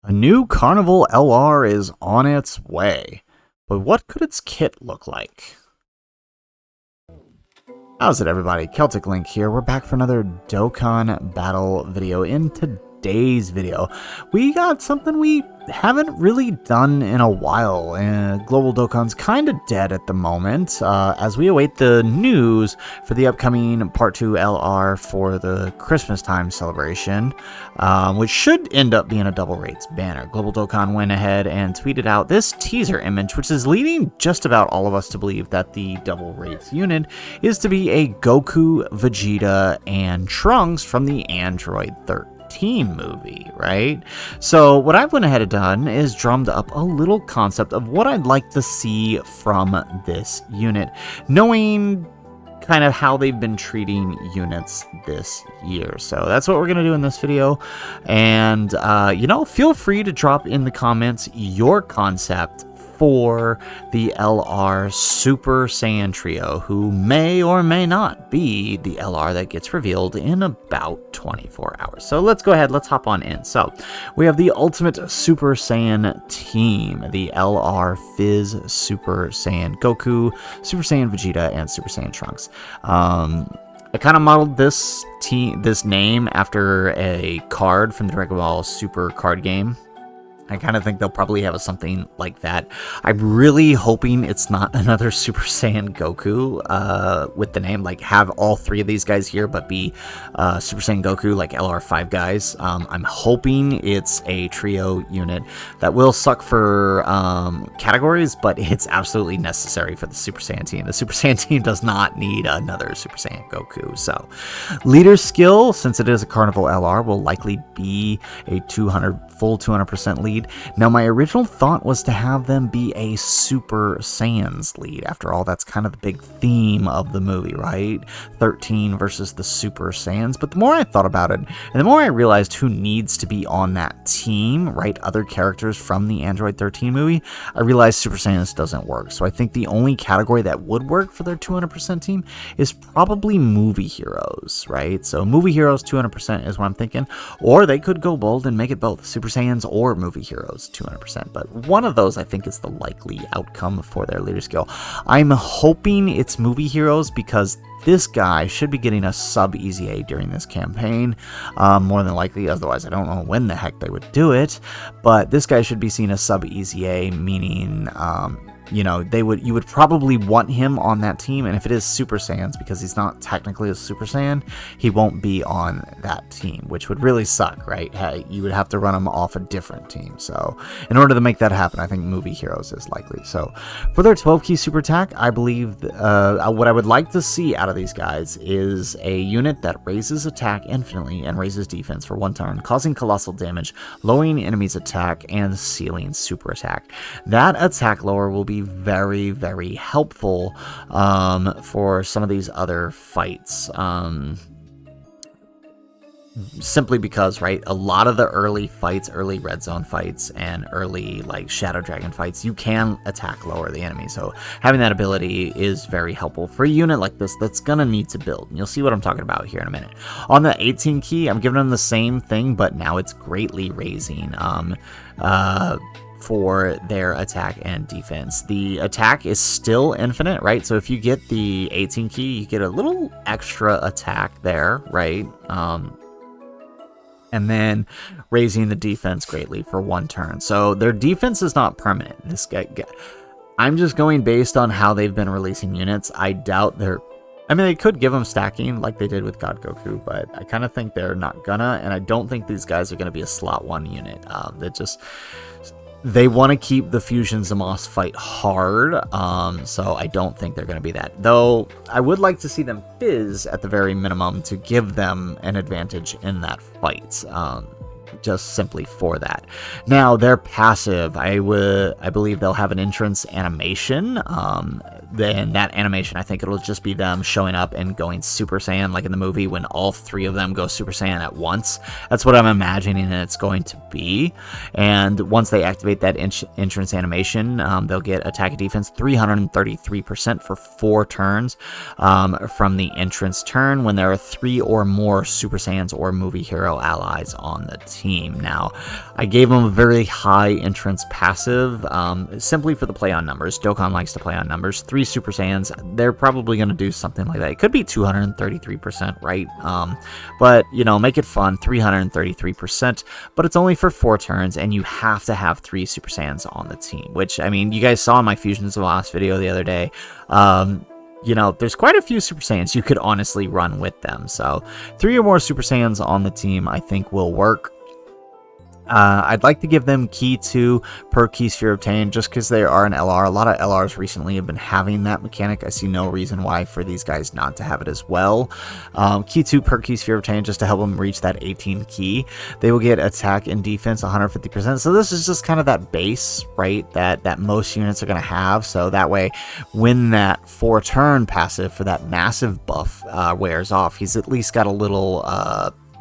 A new Carnival LR is on its way, but what could its kit look like? How's it, everybody? Celtic Link here. We're back for another Dokkan battle video. In today's video, we got something we haven't really done in a while. Global Dokkan's kind of dead at the moment, as we await the news for the upcoming Part 2 LR for the Christmas time celebration, which should end up being a double rates banner. Global Dokkan went ahead and tweeted out this teaser image, which is leading just about all of us to believe that the double rates unit is to be a Goku, Vegeta, and Trunks from the Android 13 movie, right? So what I went ahead and done is drummed up a little concept of what I'd like to see from this unit, knowing kind of how they've been treating units this year. So that's what we're going to do in this video. And, feel free to drop in the comments your concept for the LR Super Saiyan Trio, who may or may not be the LR that gets revealed in about 24 hours. So let's go ahead, let's hop on in. So we have the Ultimate Super Saiyan team, the LR Fizz Super Saiyan Goku, Super Saiyan Vegeta, and Super Saiyan Trunks. I kind of modeled this name after a card from the Dragon Ball Super card game. I kind of think they'll probably have something like that. I'm really hoping it's not another Super Saiyan Goku with the name, like have all three of these guys here, but be Super Saiyan Goku, like LR5 guys. I'm hoping it's a trio unit that will suck for categories, but it's absolutely necessary for the Super Saiyan team. The Super Saiyan team does not need another Super Saiyan Goku. So, leader skill, since it is a Carnival LR, will likely be a full 200% lead. Now, my original thought was to have them be a Super Saiyans lead. After all, that's kind of the big theme of the movie, right? 13 versus the Super Saiyans. But the more I thought about it, and the more I realized who needs to be on that team, right? Other characters from the Android 13 movie, I realized Super Saiyans doesn't work. So I think the only category that would work for their 200% team is probably movie heroes, right? So movie heroes 200% is what I'm thinking. Or they could go bold and make it both Super Saiyans or movie heroes 200%, but one of those I think is the likely outcome for their leader skill. I'm hoping it's movie heroes because this guy should be getting a sub EZA during this campaign, more than likely. Otherwise, I don't know when the heck they would do it, but this guy should be seen as sub EZA, meaning you would probably want him on that team, and if it is Super Saiyans, because he's not technically a Super Saiyan, he won't be on that team, which would really suck, right? You would have to run him off a different team. So in order to make that happen, I think movie heroes is likely. So for their 12-key super attack, I believe what I would like to see out of these guys is a unit that raises attack infinitely and raises defense for one turn, causing colossal damage, lowering enemies' attack, and sealing super attack. That attack lower will be very, very helpful for some of these other fights. Simply because, right, a lot of the early fights, early red zone fights, and early like Shadow Dragon fights, you can attack lower the enemy. So having that ability is very helpful for a unit like this that's gonna need to build. And you'll see what I'm talking about here in a minute. On the 18 key, I'm giving them the same thing, but now it's greatly raising for their attack and defense. The attack is still infinite, right? So if you get the 18 key, you get a little extra attack there, right? And then raising the defense greatly for one turn. So their defense is not permanent. I'm just going based on how they've been releasing units. I doubt they could give them stacking like they did with God Goku, but I kind of think they're not gonna, and I don't think these guys are gonna be a slot 1 unit. They want to keep the Fusion Zamos fight hard, so I don't think they're going to be that. Though, I would like to see them fizz at the very minimum to give them an advantage in that fight, just simply for that. Now, their passive, I believe they'll have an entrance animation. then that animation, I think it'll just be them showing up and going Super Saiyan, like in the movie when all 3 of them go Super Saiyan at once. That's what I'm imagining it's going to be. And once they activate that entrance animation, they'll get attack and defense 333% for 4 turns from the entrance turn when there are 3 or more Super Saiyans or movie hero allies on the team. Now, I gave them a very high entrance passive simply for the play on numbers. Dokkan likes to play on numbers. 3 Super Saiyans, they're probably going to do something like that. It could be 233%, right? But, you know, make it fun, 333%, but it's only for 4 turns, and you have to have 3 Super Saiyans on the team, which, I mean, you guys saw in my Fusions of Lost video the other day. You know, there's quite a few Super Saiyans you could honestly run with them, so 3 or more Super Saiyans on the team I think will work. I'd like to give them Key 2 per Key Sphere obtained just because they are an LR. A lot of LRs recently have been having that mechanic. I see no reason why for these guys not to have it as well. Key 2 per Key Sphere obtained just to help them reach that 18 key. They will get attack and defense 150%. So this is just kind of that base, right, that most units are going to have. So that way, when that 4-turn passive for that massive buff wears off, he's at least got a little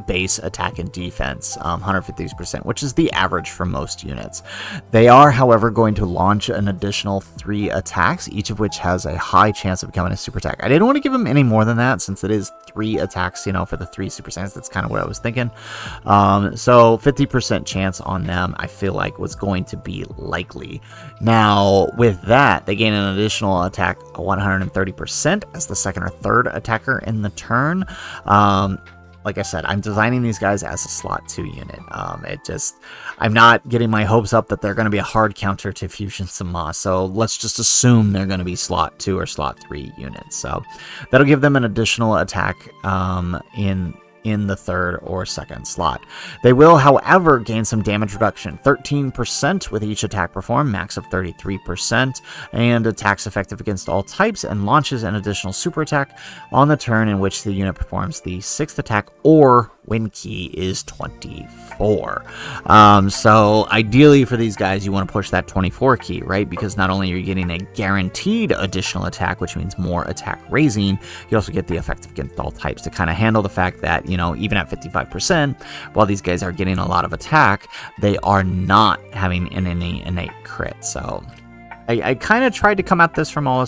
base attack and defense 150%, which is the average for most units. They are, however, going to launch an additional 3 attacks, each of which has a high chance of becoming a super attack. I didn't want to give them any more than that since it is 3 attacks, you know, for the 3 Super Saiyans. That's kind of what I was thinking. So 50% chance on them, I feel like, was going to be likely. Now, with that, they gain an additional attack 130% as the 2nd or 3rd attacker in the turn. Like I said, I'm designing these guys as a slot 2 unit. I'm not getting my hopes up that they're going to be a hard counter to Fusion Sama, so let's just assume they're going to be slot 2 or slot 3 units. So that'll give them an additional attack in the 3rd or 2nd slot. They will, however, gain some damage reduction, 13% with each attack performed, max of 33%, and attacks effective against all types, and launches an additional super attack on the turn in which the unit performs the 6th attack or when key is 24. So ideally for these guys, you want to push that 24 key, right? Because not only are you getting a guaranteed additional attack, which means more attack raising, you also get the effective against all types to kind of handle the fact that, you know, even at 55%, while these guys are getting a lot of attack, they are not having any innate crit. So I kind of tried to come at this from all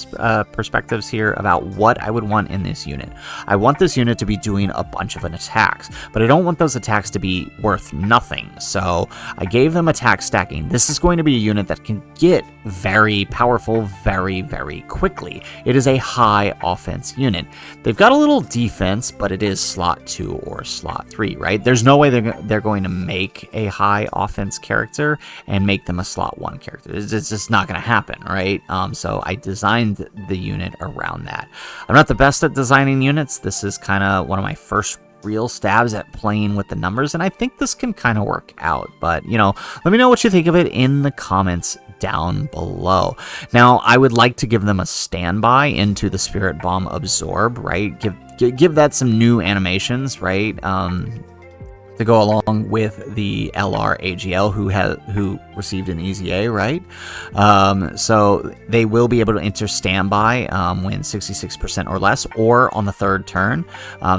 perspectives here about what I would want in this unit. I want this unit to be doing a bunch of attacks, but I don't want those attacks to be worth nothing. So I gave them attack stacking. This is going to be a unit that can get very powerful very, very quickly. It is a high offense unit. They've got a little defense, but it is slot 2 or slot 3, right? There's no way they're going to make a high offense character and make them a slot 1 character. It's just not going to happen. Right? So I designed the unit around that. I'm not the best at designing units. This is kind of one of my first real stabs at playing with the numbers, and I think this can kind of work out. But, you know, let me know what you think of it in the comments down below. Now, I would like to give them a standby into the Spirit Bomb Absorb, right? Give that some new animations, right? To go along with the LR AGL who received an easy A, right? So they will be able to enter standby when 66% or less, or on the 3rd turn.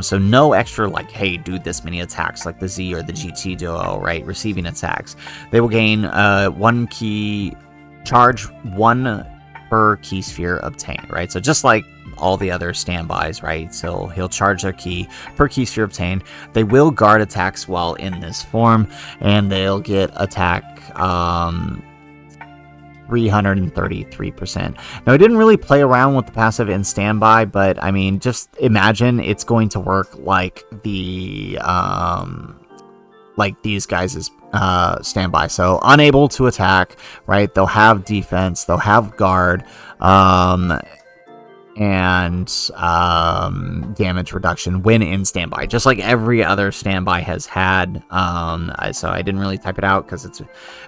So no extra like, hey, do this many attacks like the Z or the GT duo, right? Receiving attacks. They will gain 1 key charge, 1 per key sphere obtained, right? So just like all the other standbys, right? So he'll charge their key per key sphere obtained. They will guard attacks while in this form, and they'll get attack 333%. Now, I didn't really play around with the passive in standby, but I mean, just imagine it's going to work like the like these guys' standby. So unable to attack, right? They'll have defense, they'll have guard, and damage reduction when in standby, just like every other standby has had. So I didn't really type it out because it's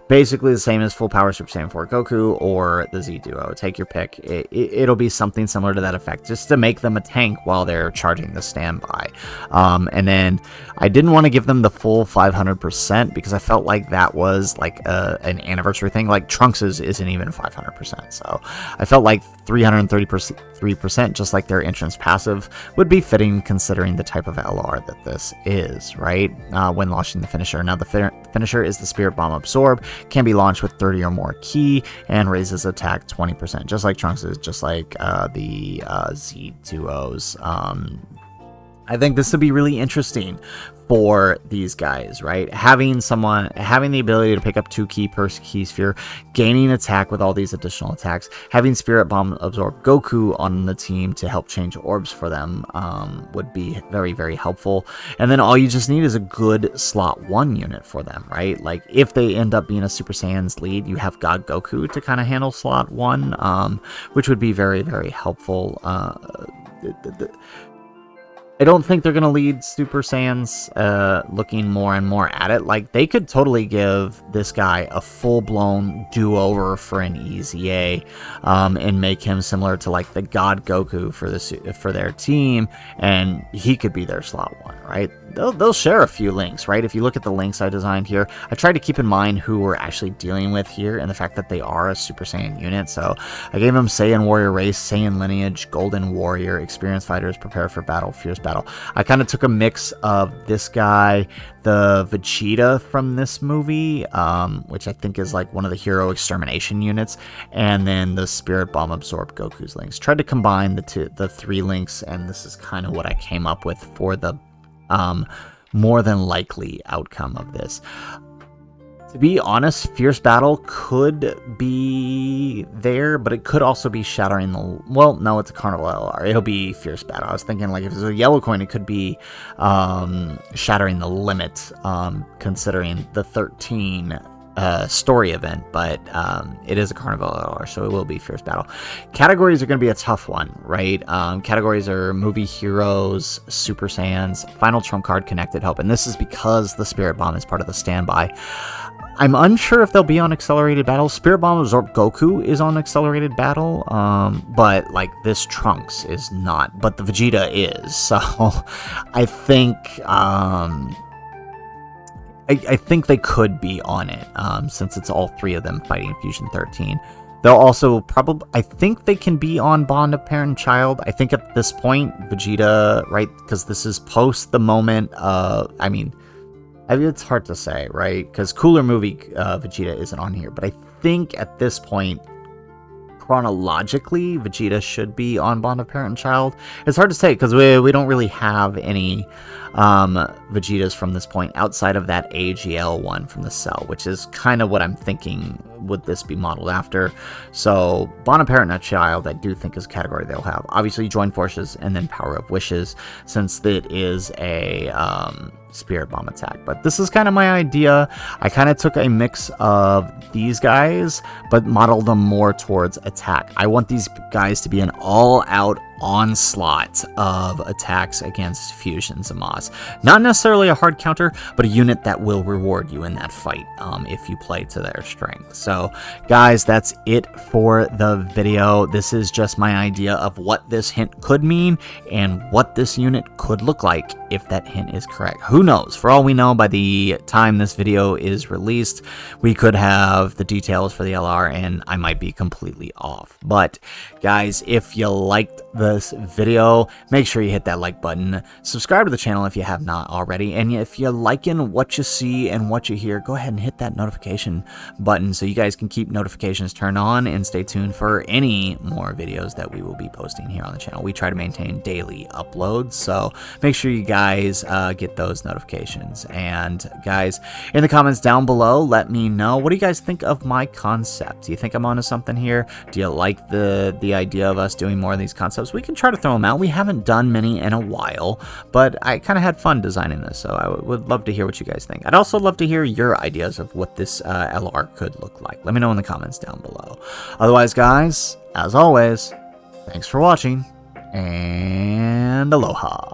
basically the same as full power Super Saiyan 4 Goku or the Z Duo. Take your pick. It'll be something similar to that effect, just to make them a tank while they're charging the standby. And then I didn't want to give them the full 500% because I felt like that was like an anniversary thing. Like Trunks's isn't even 500%, so I felt like 333%, just like their entrance passive, would be fitting considering the type of LR that this is, right? When launching the finisher. Now the finisher is the Spirit Bomb Absorb, can be launched with 30 or more ki, and raises attack 20%, just like Trunks's, just like the Z Duos. I think this would be really interesting for these guys, right? Having the ability to pick up 2 ki per ki sphere, gaining attack with all these additional attacks, having Spirit Bomb Absorb Goku on the team to help change orbs for them would be very, very helpful. And then all you just need is a good slot 1 unit for them, right? Like if they end up being a Super Saiyan's lead, you have God Goku to kind of handle slot 1, which would be very, very helpful. I don't think they're going to lead Super Saiyans looking more and more at it. Like, they could totally give this guy a full-blown do-over for an EZA and make him similar to, like, the God Goku for their team, and he could be their slot 1, right? They'll share a few links, right? If you look at the links I designed here, I tried to keep in mind who we're actually dealing with here and the fact that they are a Super Saiyan unit. So I gave them Saiyan Warrior Race, Saiyan Lineage, Golden Warrior, Experienced Fighters, Prepare for Battle, Fierce Battle. I kind of took a mix of this guy, the VEGETA from this movie, which I think is like one of the hero extermination units, and then the Spirit Bomb Absorb Goku's links. Tried to combine the 3 links, and this is kind of what I came up with for the more than likely outcome of this. To be honest, Fierce Battle could be there, but it could also be Shattering the... Well, no, it's a Carnival LR. It'll be Fierce Battle. I was thinking, like, if it's a yellow coin, it could be Shattering the Limit, considering the 13 story event, but it is a Carnival LR, so it will be Fierce Battle. Categories are going to be a tough one, right? Categories are Movie Heroes, Super Saiyans, Final Trump Card, Connected Hope, and this is because the Spirit Bomb is part of the standby. I'm unsure if they'll be on Accelerated Battle. Spirit Bomb Absorb Goku is on Accelerated Battle, but like this Trunks is not, but the Vegeta is, so I think I think they could be on it, since it's all 3 of them fighting Fusion 13. They'll also probably... I think they can be on Bond of Parent-Child. I think at this point, Vegeta, right, because this is post the moment of... I mean, it's hard to say, right? Because Cooler Movie Vegeta isn't on here, but I think at this point, chronologically, Vegeta should be on Bond of Parent-Child. It's hard to say because we don't really have any Vegetas from this point outside of that AGL one from the Cell, which is kind of what I'm thinking would this be modeled after. So Bond of Parent-Child I do think is a category they'll have. Obviously Join Forces and then Power of Wishes, since it is a Spirit Bomb attack. But this is kind of my idea. I kind of took a mix of these guys, but modeled them more towards attack. I want these guys to be an all-out onslaught of attacks against Fusion Zama's. Not necessarily a hard counter, but a unit that will reward you in that fight if you play to their strength. So guys, that's it for the video. This is just my idea of what this hint could mean and what this unit could look like if that hint is correct. Who knows? For all we know, by the time this video is released, we could have the details for the LR and I might be completely off. But guys, if you liked this video, make sure you hit that like button, subscribe to the channel if you have not already, and if you're liking what you see and what you hear, go ahead and hit that notification button so you guys can keep notifications turned on and stay tuned for any more videos that we will be posting here on the channel. We try to maintain daily uploads, so make sure you guys get those notifications. And guys, in the comments down below, let me know, what do you guys think of my concept? Do you think I'm onto something here? Do you like the idea of us doing more of these concepts? We can try to throw them out. We haven't done many in a while, but I kind of had fun designing this, so I would love to hear what you guys think. I'd also love to hear your ideas of what this LR could look like. Let me know in the comments down below. Otherwise, guys, as always, thanks for watching. and aloha.